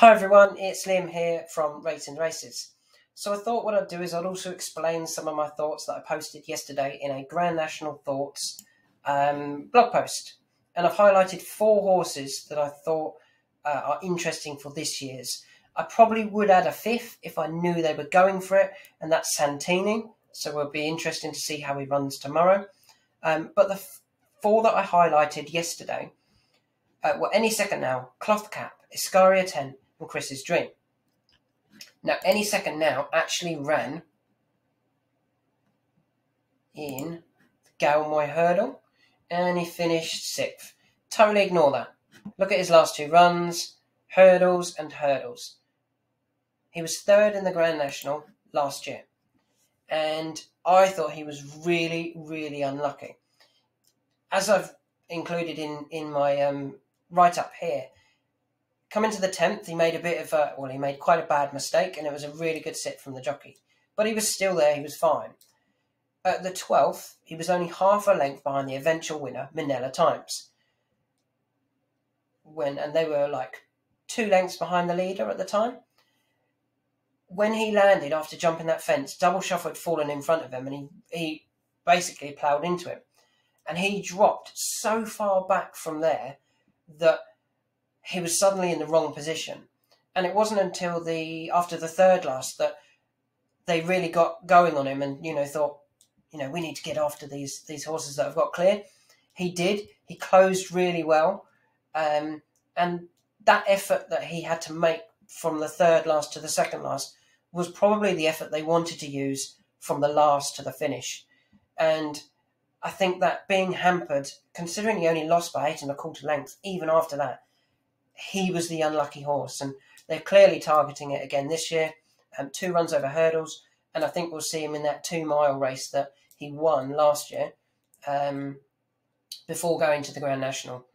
Hi everyone, it's Liam here from RatingTheRaces. So I thought what I'd do is I'd also explain some of my thoughts that I posted yesterday in a Grand National Thoughts blog post. And I've highlighted 4 horses that I thought are interesting for this year's. I probably would add a 5th if I knew they were going for it, and that's Santini. So it'll be interesting to see how he runs tomorrow. But the 4 that I highlighted yesterday were Any Second Now, Cloth Cap, Iscaria 10, and Chris's Dream. Now, Any Second Now actually ran in the Galmoy Hurdle, and he finished 6th. Totally ignore that. Look at his last 2 runs, hurdles and hurdles. He was 3rd in the Grand National last year, and I thought he was really, really unlucky. As I've included in my write-up here, coming to the 10th, he made he made quite a bad mistake, and it was a really good sit from the jockey. But he was still there, he was fine. At the 12th, he was only half a length behind the eventual winner, Minella Times. And they were like 2 lengths behind the leader at the time. When he landed after jumping that fence, Double Shuffle had fallen in front of him, and he basically ploughed into him. And he dropped so far back from there that he was suddenly in the wrong position. And it wasn't until after the 3rd last that they really got going on him and, thought, we need to get after these horses that have got cleared. He did. He closed really well. And that effort that he had to make from the 3rd last to the 2nd last was probably the effort they wanted to use from the last to the finish. And I think that being hampered, considering he only lost by 8 1/4 lengths, even after that, he was the unlucky horse. And they're clearly targeting it again this year. 2 runs over hurdles, and I think we'll see him in that 2-mile race that he won last year before going to the Grand National.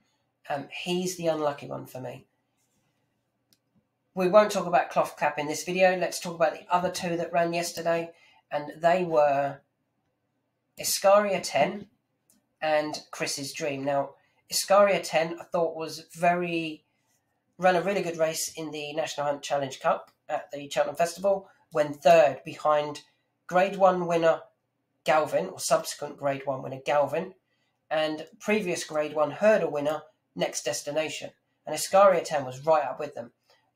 He's the unlucky one for me. We won't talk about Cloth Cap in this video. Let's talk about the other 2 that ran yesterday, and they were Iscaria 10 and Chris's Dream. Now, Iscaria 10 I thought ran a really good race in the National Hunt Challenge Cup at the Cheltenham Festival, when 3rd behind Grade 1 winner Galvin, or subsequent Grade 1 winner Galvin, and previous Grade 1 hurdle winner Next Destination. And Iscaria 10 was right up with them.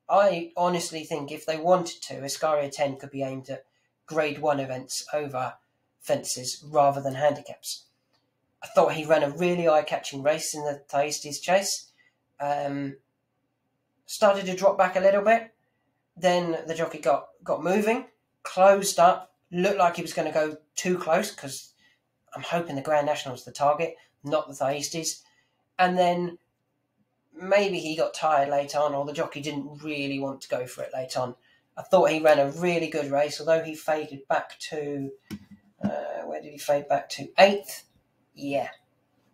I honestly think if they wanted to, Iscaria 10 could be aimed at Grade 1 events over fences rather than handicaps. I thought he ran a really eye-catching race in the Thyestes Chase. Started to drop back a little bit. Then the jockey got moving, closed up, looked like he was going to go too close, because I'm hoping the Grand National was the target, not the Thyestes. And then maybe he got tired late on, or the jockey didn't really want to go for it late on. I thought he ran a really good race, although he faded back to... where did he fade back to? 8th? Yeah.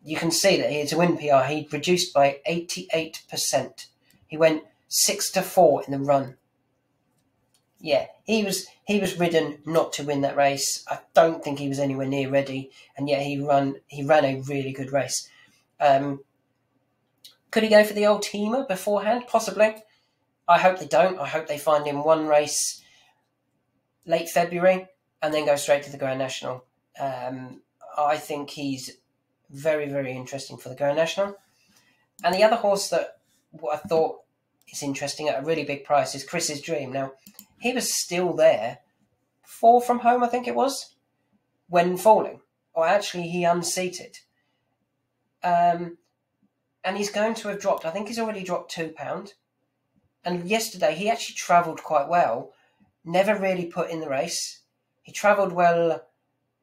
You can see that he's a win PR. He reduced by 88%. He went 6-4 in the run. Yeah, he was ridden not to win that race. I don't think he was anywhere near ready, and yet he ran a really good race. Could he go for the old teamer beforehand? Possibly. I hope they don't. I hope they find him one race late February and then go straight to the Grand National. I think he's very, very interesting for the Grand National. And the other horse that I thought is interesting at a really big price is Chris's Dream. Now, he was still there, 4 from home, I think it was, when falling. Or actually, he unseated. And he's going to have dropped, I think he's already dropped £2. And yesterday, he actually travelled quite well, never really put in the race. He travelled well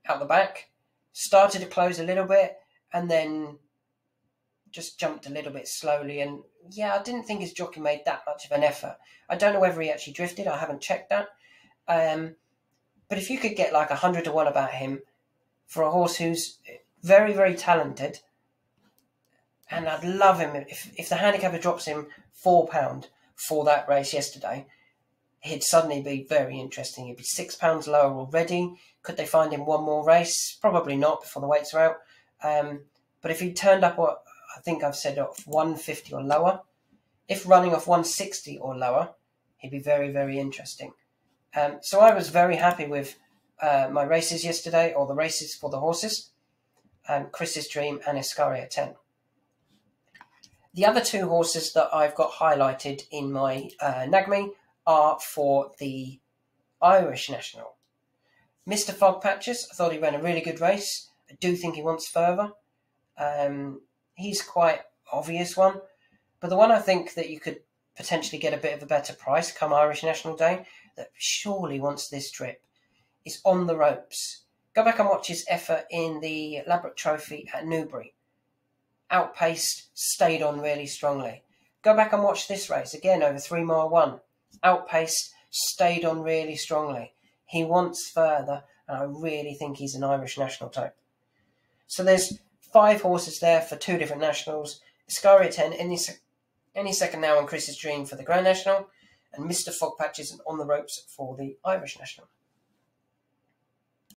out the back, started to close a little bit, and then just jumped a little bit slowly. And yeah, I didn't think his jockey made that much of an effort. I don't know whether he actually drifted. I haven't checked that. But if you could get like 100 to 1 about him for a horse who's very, very talented, and I'd love him if the handicapper drops him £4 for that race yesterday, he'd suddenly be very interesting. He'd be £6 lower already. Could they find him one more race? Probably not before the weights are out. But if he turned up, I think I've said off 150 or lower, if running off 160 or lower, he'd be very, very interesting. So I was very happy with my races yesterday, or the races for the horses, Chris's Dream and Iscaria 10. The other two horses that I've got highlighted in my NAGME are for the Irish National. Mr. Fogpatches, I thought he ran a really good race. I do think he wants further. He's quite obvious one, but the one I think that you could potentially get a bit of a better price come Irish National Day, that surely wants this trip, is On the Ropes. Go back and watch his effort in the Labrador Trophy at Newbury. Outpaced, stayed on really strongly. Go back and watch this race again over 3 mile 1. Outpaced, stayed on really strongly. He wants further, and I really think he's an Irish National type. So there's 5 horses there for 2 different nationals. Iscaria 10, any second now on Chris's Dream for the Grand National, and Mr. Fogpatches and On the Ropes for the Irish National.